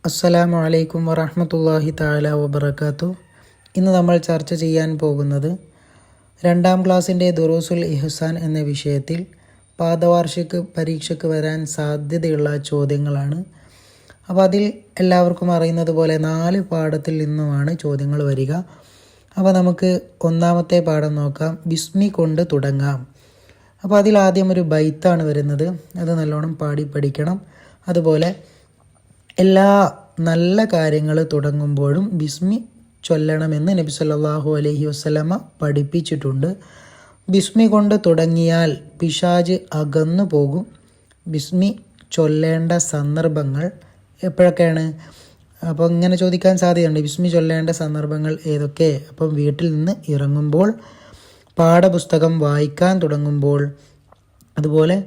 അസ്സലാമു അലൈക്കും വറഹ്മത്തുള്ളാഹി തആല വബറകാതുഹു. ഇന്ന് നമ്മൾ ചർച്ച ചെയ്യാൻ പോകുന്നത് 2ാം ക്ലാസ്സിൻ്റെ ദുറൂസുൽ ഇഹ്സാൻ എന്ന വിഷയത്തിൽ പാദവാർഷിക പരീക്ഷയ്ക്ക് വരാൻ സാധ്യതയുള്ള ചോദ്യങ്ങളാണ്. അപ്പോൾ അതിൽ എല്ലാവർക്കും അറിയുന്നത് പോലെ 4 പാഠത്തിൽ നിന്നുമാണ് ചോദ്യങ്ങൾ വരിക. അപ്പോൾ നമുക്ക് ഒന്നാമത്തെ പാഠം നോക്കാം. ബിസ്മി കൊണ്ട് തുടങ്ങാം. അപ്പോൾ അതിൽ ആദ്യം ഒരു ബൈത്താണ് വരുന്നത്, അത് നല്ലോണം പാടി പഠിക്കണം. അതുപോലെ എല്ലാ നല്ല കാര്യങ്ങൾ തുടങ്ങുമ്പോഴും ബിസ്മി ചൊല്ലണമെന്ന് നബി സല്ലല്ലാഹു അലൈഹി വസല്ലമ പഠിപ്പിച്ചിട്ടുണ്ട്. ബിസ്മി കൊണ്ട് തുടങ്ങിയാൽ പിശാച് അകന്നു പോകും. ബിസ്മി ചൊല്ലേണ്ട സന്ദർഭങ്ങൾ എപ്പോഴൊക്കെയാണ്? അപ്പോൾ ഇങ്ങനെ ചോദിക്കാൻ സാധ്യതയുണ്ട്, ബിസ്മി ചൊല്ലേണ്ട സന്ദർഭങ്ങൾ ഏതൊക്കെ? അപ്പം വീട്ടിൽ നിന്ന് ഇറങ്ങുമ്പോൾ, പാഠപുസ്തകം വായിക്കാൻ തുടങ്ങുമ്പോൾ, അതുപോലെ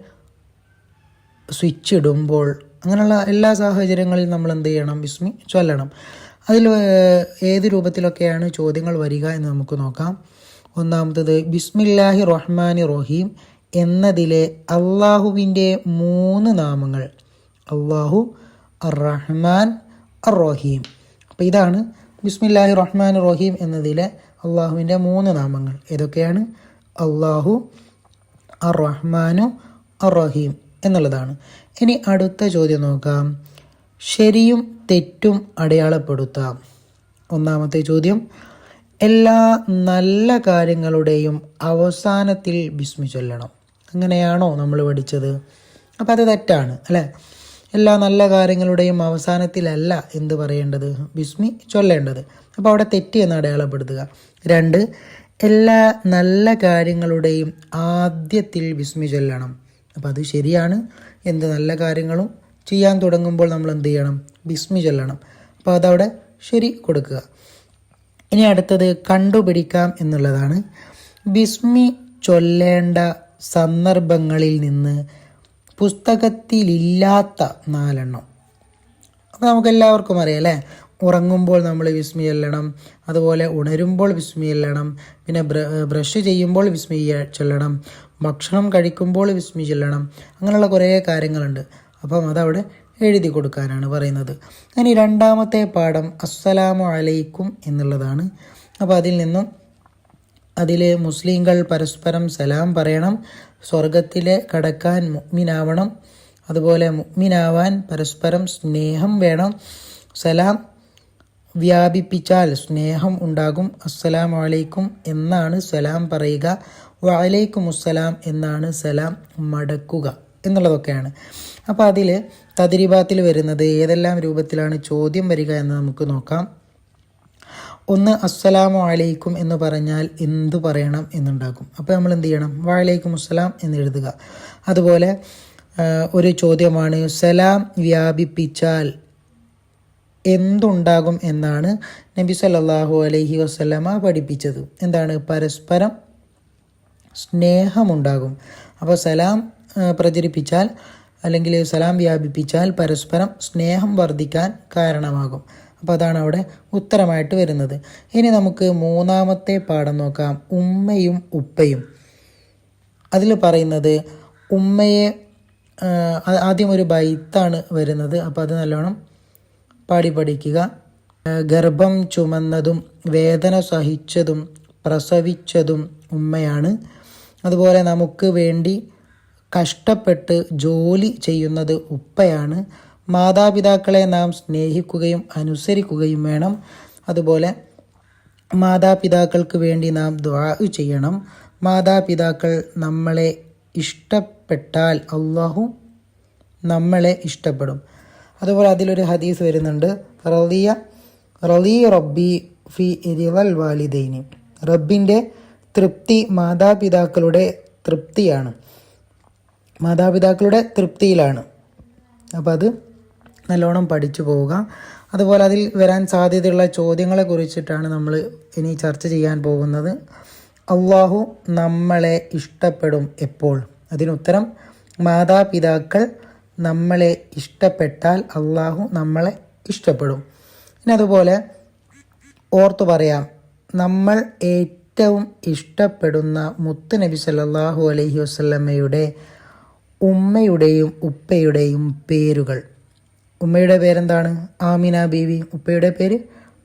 സ്വിച്ച് ഇടുമ്പോൾ, അങ്ങനെയുള്ള എല്ലാ സാഹചര്യങ്ങളിലും നമ്മൾ എന്ത് ചെയ്യണം? ബിസ്മി ചൊല്ലണം. അതിൽ ഏത് രൂപത്തിലൊക്കെയാണ് ചോദ്യങ്ങൾ വരിക എന്ന് നമുക്ക് നോക്കാം. ഒന്നാമത്തത് ബിസ്മില്ലാഹി റഹ്മാനി റഹീം എന്നതിലെ അള്ളാഹുവിൻ്റെ 3 നാമങ്ങൾ, അള്ളാഹു, അർ റഹ്മാൻ, അർ റഹീം. അപ്പോൾ ഇതാണ് ബിസ്മില്ലാഹി റഹ്മാൻ റഹീം എന്നതിലെ അള്ളാഹുവിൻ്റെ 3 നാമങ്ങൾ. ഏതൊക്കെയാണ്? അള്ളാഹു, അർ റഹ്മാനു, അർ റഹീം എന്നുള്ളതാണ്. ഇനി അടുത്ത ചോദ്യം നോക്കാം. ശരിയും തെറ്റും അടയാളപ്പെടുത്താം. ഒന്നാമത്തെ ചോദ്യം, എല്ലാ നല്ല കാര്യങ്ങളുടെയും അവസാനത്തിൽ ബിസ്മി ചൊല്ലണം. അങ്ങനെയാണോ നമ്മൾ പഠിച്ചത്? അപ്പോൾ അത് തെറ്റാണ് അല്ലേ? എല്ലാ നല്ല കാര്യങ്ങളുടെയും അവസാനത്തിലല്ല എന്ത് പറയേണ്ടത്? ബിസ്മി ചൊല്ലേണ്ടത്. അപ്പോൾ അവിടെ തെറ്റ് എന്ന് അടയാളപ്പെടുത്തുക. 2, എല്ലാ നല്ല കാര്യങ്ങളുടെയും ആദ്യത്തിൽ ബിസ്മി ചൊല്ലണം. അപ്പോൾ അത് ശരിയാണ്. എന്ത് നല്ല കാര്യങ്ങളും ചെയ്യാൻ തുടങ്ങുമ്പോൾ നമ്മൾ എന്ത് ചെയ്യണം? ബിസ്മി ചൊല്ലണം. അപ്പോൾ അതവിടെ ശരി കൊടുക്കുക. ഇനി അടുത്തത് കണ്ടുപിടിക്കാം എന്നുള്ളതാണ്. ബിസ്മി ചൊല്ലേണ്ട സന്ദർഭങ്ങളിൽ നിന്ന് പുസ്തകത്തിലില്ലാത്ത 4 എണ്ണം. അപ്പോൾ നമുക്കെല്ലാവർക്കും അറിയാം അല്ലേ? ഉറങ്ങുമ്പോൾ നമ്മൾ ബിസ്മി ചൊല്ലണം, അതുപോലെ ഉണരുമ്പോൾ ബിസ്മി ചൊല്ലണം, പിന്നെ ബ്രഷ് ചെയ്യുമ്പോൾ ബിസ്മി ചൊല്ലണം, ഭക്ഷണം കഴിക്കുമ്പോൾ ബിസ്മി ചൊല്ലണം, അങ്ങനെയുള്ള കുറേ കാര്യങ്ങളുണ്ട്. അപ്പം അതവിടെ എഴുതി കൊടുക്കാനാണ് പറയുന്നത്. ഇനി 2ാമത്തെ പാഠം അസ്സലാമു അലൈക്കും എന്നുള്ളതാണ്. അപ്പോൾ അതിൽ മുസ്ലിങ്ങൾ പരസ്പരം സലാം പറയണം. സ്വർഗത്തിലെ കടക്കാൻ മുഅ്മിനാവണം. അതുപോലെ മുഅ്മിനാവാൻ പരസ്പരം സ്നേഹം വേണം. സലാം വ്യാപിപ്പിച്ചാൽ സ്നേഹം ഉണ്ടാകും. അസ്സലാമു അലൈക്കും എന്നാണ് സലാം പറയുക. വഅലൈക്കും അസ്സലാം എന്നാണ് സലാം മടക്കുക എന്നുള്ളതൊക്കെയാണ്. അപ്പോൾ അതിൽ തദ്രീബാത്തിൽ വരുന്നത് ഏതെല്ലാം രൂപത്തിലാണ് ചോദ്യം വരിക എന്ന് നമുക്ക് നോക്കാം. 1, അസ്സലാമു അലൈക്കും എന്ന് പറഞ്ഞാൽ എന്തു പറയണം എന്നുണ്ടാകും. അപ്പോൾ നമ്മൾ എന്ത് ചെയ്യണം? വഅലൈക്കും അസ്സലാം എന്ന് എഴുതുക. അതുപോലെ ഒരു ചോദ്യമാണ്, സലാം വ്യാപിപ്പിച്ചാൽ എന്തുണ്ടാകും എന്നാണ് നബി സല്ലല്ലാഹു അലൈഹി വസല്ലമ പഠിപ്പിച്ചത്. എന്താണ്? പരസ്പരം സ്നേഹമുണ്ടാകും. അപ്പോൾ സലാം പ്രചരിപ്പിച്ചാൽ അല്ലെങ്കിൽ സലാം വ്യാപിപ്പിച്ചാൽ പരസ്പരം സ്നേഹം വർദ്ധിക്കാൻ കാരണമാകും. അപ്പോൾ അതാണ് അവിടെ ഉത്തരമായിട്ട് വരുന്നത്. ഇനി നമുക്ക് 3ാമത്തെ പാഠം നോക്കാം. ഉമ്മയും ഉപ്പയും. അതിൽ പറയുന്നത് ഉമ്മയെ ആദ്യം ഒരു ബൈത്താണ് വരുന്നത്. അപ്പോൾ അത് നല്ലോണം പാടി പഠിക്കുക. ഗർഭം ചുമന്നതും വേദന സഹിച്ചതും പ്രസവിച്ചതും ഉമ്മയാണ്. അതുപോലെ നമുക്ക് വേണ്ടി കഷ്ടപ്പെട്ട് ജോലി ചെയ്യുന്നത് ഉപ്പയാണ്. മാതാപിതാക്കളെ നാം സ്നേഹിക്കുകയും അനുസരിക്കുകയും വേണം. അതുപോലെ മാതാപിതാക്കൾക്ക് വേണ്ടി നാം ദുആ ചെയ്യണം. മാതാപിതാക്കൾ നമ്മളെ ഇഷ്ടപ്പെട്ടാൽ അല്ലാഹു നമ്മളെ ഇഷ്ടപ്പെടും. അതുപോലെ അതിലൊരു ഹദീസ് വരുന്നുണ്ട്, റളിയ റബ്ബി ഫി റിളൽ വാലിദൈനി. റബ്ബിൻ്റെ തൃപ്തി മാതാപിതാക്കളുടെ തൃപ്തിയാണ്, മാതാപിതാക്കളുടെ തൃപ്തിയിലാണ്. അപ്പോൾ അത് നല്ലോണം പഠിച്ചു പോവുക. അതുപോലെ അതിൽ വരാൻ സാധ്യതയുള്ള ചോദ്യങ്ങളെ കുറിച്ചിട്ടാണ് നമ്മൾ ഇനി ചർച്ച ചെയ്യാൻ പോകുന്നത്. അല്ലാഹു നമ്മളെ ഇഷ്ടപ്പെടും എപ്പോൾ? അതിനുത്തരം മാതാപിതാക്കൾ നമ്മളെ ഇഷ്ടപ്പെട്ടാൽ അല്ലാഹു നമ്മളെ ഇഷ്ടപ്പെടും. ഇനി അതുപോലെ ഓർത്തു പറയാം, നമ്മൾ ഏറ്റവും ഇഷ്ടപ്പെടുന്ന മുത്ത് നബി സല്ലല്ലാഹു അലൈഹി വസല്ലമയുടെ ഉമ്മയുടെയും ഉപ്പയുടെയും പേരുകൾ. ഉമ്മയുടെ പേരെന്താണ്? ആമിന ബീവി. ഉപ്പയുടെ പേര്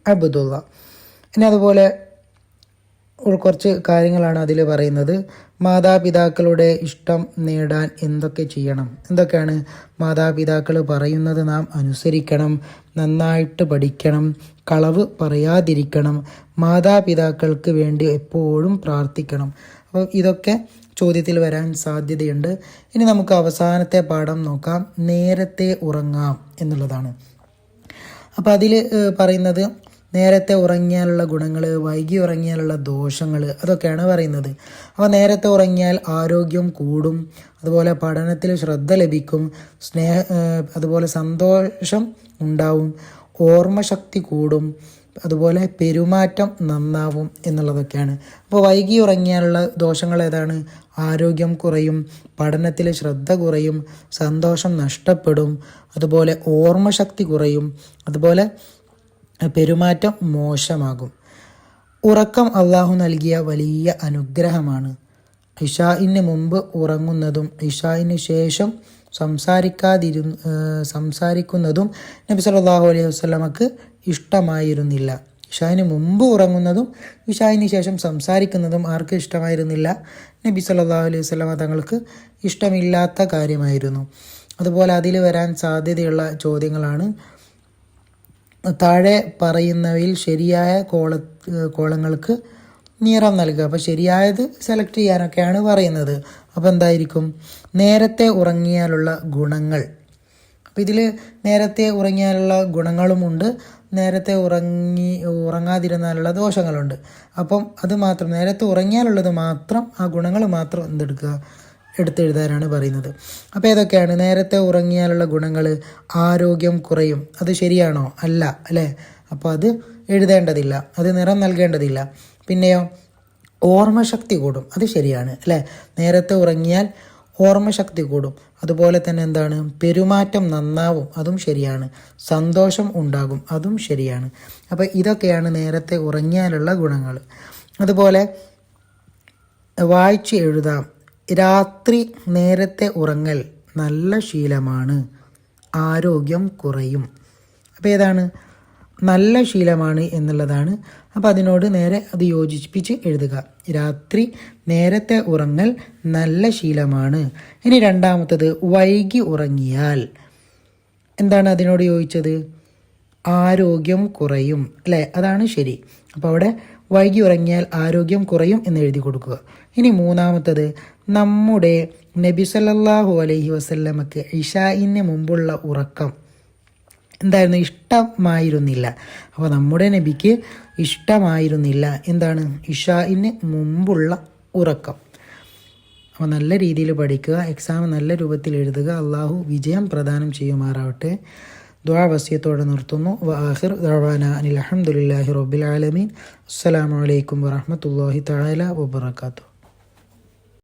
അബ്ദുള്ള. ഇനി അതുപോലെ കുറച്ച് കാര്യങ്ങളാണ് അതിൽ പറയുന്നത്. മാതാപിതാക്കളുടെ ഇഷ്ടം നേടാൻ എന്തൊക്കെ ചെയ്യണം? എന്തൊക്കെയാണ്? മാതാപിതാക്കൾ പറയുന്നത് നാം അനുസരിക്കണം, നന്നായിട്ട് പഠിക്കണം, കളവ് പറയാതിരിക്കണം, മാതാപിതാക്കൾക്ക് വേണ്ടി എപ്പോഴും പ്രാർത്ഥിക്കണം. അപ്പോൾ ഇതൊക്കെ ചോദ്യത്തിൽ വരാൻ സാധ്യതയുണ്ട്. ഇനി നമുക്ക് അവസാനത്തെ പാഠം നോക്കാം. നേരത്തെ ഉറങ്ങാം എന്നുള്ളതാണ്. അപ്പോൾ അതിൽ പറയുന്നത് നേരത്തെ ഉറങ്ങിയാലുള്ള ഗുണങ്ങൾ, വൈകി ഉറങ്ങിയാലുള്ള ദോഷങ്ങൾ, അതൊക്കെയാണ് പറയുന്നത്. അപ്പോൾ നേരത്തെ ഉറങ്ങിയാൽ ആരോഗ്യം കൂടും, അതുപോലെ പഠനത്തിൽ ശ്രദ്ധ ലഭിക്കും, അതുപോലെ സന്തോഷം ഉണ്ടാവും, ഓർമ്മശക്തി കൂടും, അതുപോലെ പെരുമാറ്റം നന്നാവും എന്നുള്ളതൊക്കെയാണ്. അപ്പോൾ വൈകി ഉറങ്ങിയാലുള്ള ദോഷങ്ങൾ ഏതാണ്? ആരോഗ്യം കുറയും, പഠനത്തിൽ ശ്രദ്ധ കുറയും, സന്തോഷം നഷ്ടപ്പെടും, അതുപോലെ ഓർമ്മശക്തി കുറയും, അതുപോലെ പെരുമാറ്റം മോശമാകും. ഉറക്കം അള്ളാഹു നൽകിയ വലിയ അനുഗ്രഹമാണ്. ഇശാഇന് മുമ്പ് ഉറങ്ങുന്നതും ഇശാഇന് ശേഷം സംസാരിക്കുന്നതും നബി സല്ലല്ലാഹു അലൈഹി വസല്ലമക്ക് ഇഷ്ടമായിരുന്നില്ല. ഇശാഇന് മുമ്പ് ഉറങ്ങുന്നതും ഇശാഇന് ശേഷം സംസാരിക്കുന്നതും ആർക്ക് ഇഷ്ടമായിരുന്നില്ല? നബി സല്ലല്ലാഹു അലൈഹി വസല്ലമ തങ്ങൾക്ക് ഇഷ്ടമില്ലാത്ത കാര്യമായിരുന്നു. അതുപോലെ അതിൽ വരാൻ സാധ്യതയുള്ള ചോദ്യങ്ങളാണ്: താഴെ പറയുന്നവയിൽ ശരിയായ കോളങ്ങൾക്ക് നിറം നൽകുക. അപ്പോൾ ശരിയായത് സെലക്ട് ചെയ്യാനൊക്കെയാണ് പറയുന്നത്. അപ്പോൾ എന്തായിരിക്കും? നേരത്തെ ഉറങ്ങിയാലുള്ള ഗുണങ്ങൾ. അപ്പോൾ ഇതിൽ നേരത്തെ ഉറങ്ങിയാലുള്ള ഗുണങ്ങളുമുണ്ട്, നേരത്തെ ഉറങ്ങാതിരുന്നാലുള്ള ദോഷങ്ങളുണ്ട്. അപ്പം അത് മാത്രം, നേരത്തെ ഉറങ്ങിയാലുള്ളത് മാത്രം, ആ ഗുണങ്ങൾ മാത്രം എടുത്തെഴുതാനാണ് പറയുന്നത്. അപ്പോൾ ഏതൊക്കെയാണ്? നേരത്തെ ഉറങ്ങിയാലുള്ള ഗുണങ്ങൾ: ആരോഗ്യം കുറയും. അത് ശരിയാണോ? അല്ല, അല്ലേ? അപ്പോൾ അത് എഴുതേണ്ടതില്ല, അത് നിറം നൽകേണ്ടതില്ല. പിന്നെയോ, ഓർമ്മശക്തി കൂടും. അത് ശരിയാണ്, അല്ലേ? നേരത്തെ ഉറങ്ങിയാൽ ഓർമ്മശക്തി കൂടും. അതുപോലെ തന്നെ എന്താണ്? പെരുമാറ്റം നന്നാവും. അതും ശരിയാണ്. സന്തോഷം ഉണ്ടാകും. അതും ശരിയാണ്. അപ്പോൾ ഇതൊക്കെയാണ് നേരത്തെ ഉറങ്ങിയാലുള്ള ഗുണങ്ങൾ. അതുപോലെ വായിച്ച് എഴുതാം. രാത്രി നേരത്തെ ഉറങ്ങൽ നല്ല ശീലമാണ്, ആരോഗ്യം കുറയും. അപ്പോൾ ഏതാണ്? നല്ല ശീലമാണ് എന്നുള്ളതാണ്. അപ്പോൾ അതിനോട് നേരെ അത് യോജിപ്പിച്ച് എഴുതുക. രാത്രി നേരത്തെ ഉറങ്ങൽ നല്ല ശീലമാണ്. ഇനി രണ്ടാമത്തത്, വൈകി ഉറങ്ങിയാൽ എന്താണ് അതിനോട് യോജിച്ചത്? ആരോഗ്യം കുറയും, അല്ലേ? അതാണ് ശരി. അപ്പോൾ അവിടെ വൈകി ഉറങ്ങിയാൽ ആരോഗ്യം കുറയും എന്ന് എഴുതി കൊടുക്കുക. ഇനി മൂന്നാമത്തത്, നമ്മുടെ നബി സല്ലല്ലാഹു അലൈഹി വസല്ലമക്ക് ഇശാഇന് മുമ്പുള്ള ഉറക്കം എന്തായിരുന്നു? ഇഷ്ടമായിരുന്നില്ല. അപ്പോൾ നമ്മുടെ നബിക്ക് ഇഷ്ടമായിരുന്നില്ല എന്താണ്? ഇശാഇന് മുമ്പുള്ള ഉറക്കം. അപ്പോൾ നല്ല രീതിയിൽ പഠിക്കുക, എക്സാം നല്ല രൂപത്തിൽ എഴുതുക. അള്ളാഹു വിജയം പ്രദാനം ചെയ്യുമാറാവട്ടെ. ദുആ വസിയത്തോടെ നിർത്തുന്നു. വആഖിർ ദഅവാനാ അനിൽ ഹംദുലില്ലാഹി റബ്ബിൽ ആലമീൻ. അസ്സലാമു അലൈക്കും വറഹ്മത്തുള്ളാഹി തആല വബറകാതുഹു.